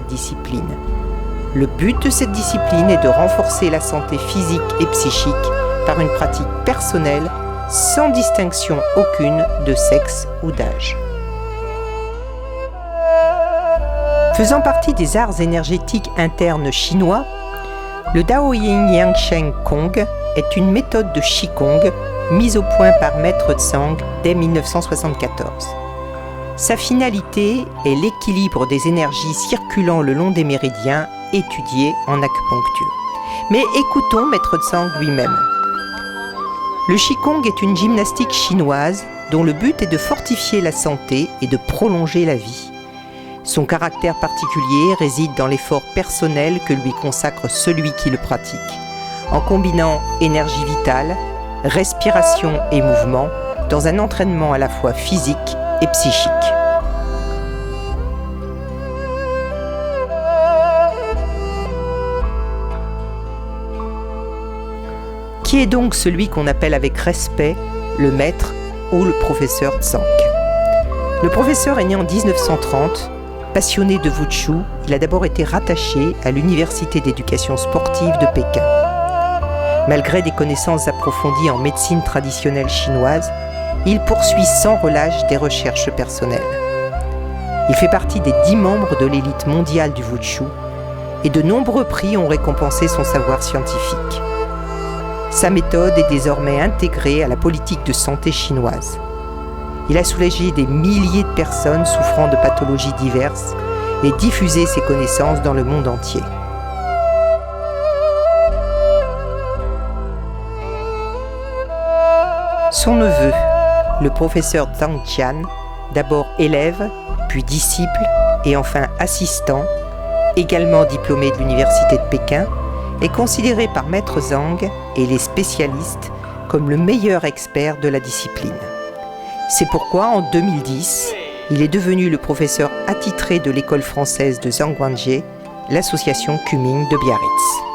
cette discipline. Le but de cette discipline est de renforcer la santé physique et psychique par une pratique personnelle sans distinction aucune de sexe ou d'âge. Faisant partie des arts énergétiques internes chinois, le Daoyin Yangsheng Kong est une méthode de Qigong mise au point par Maître Zhang dès 1974. Sa finalité est l'équilibre des énergies circulant le long des méridiens étudiés en acupuncture. Mais écoutons Maître Zhang lui-même. Le Qigong est une gymnastique chinoise dont le but est de fortifier la santé et de prolonger la vie. Son caractère particulier réside dans l'effort personnel que lui consacre celui qui le pratique, en combinant énergie vitale, respiration et mouvement dans un entraînement à la fois physique et psychique. Qui est donc celui qu'on appelle avec respect le maître ou le professeur Zhang? Le professeur est né en 1930. Passionné de Wushu, il a d'abord été rattaché à l'Université d'éducation sportive de Pékin. Malgré des connaissances approfondies en médecine traditionnelle chinoise, il poursuit sans relâche des recherches personnelles. Il fait partie des 10 membres de l'élite mondiale du Wushu et de nombreux prix ont récompensé son savoir scientifique. Sa méthode est désormais intégrée à la politique de santé chinoise. Il a soulagé des milliers de personnes souffrant de pathologies diverses et diffusé ses connaissances dans le monde entier. Son neveu, le professeur Zhang Qian, d'abord élève, puis disciple et enfin assistant, également diplômé de l'Université de Pékin, est considéré par Maître Zhang et les spécialistes comme le meilleur expert de la discipline. C'est pourquoi, en 2010, il est devenu le professeur attitré de l'école française de Zhangguanjie, l'association Kunming de Biarritz.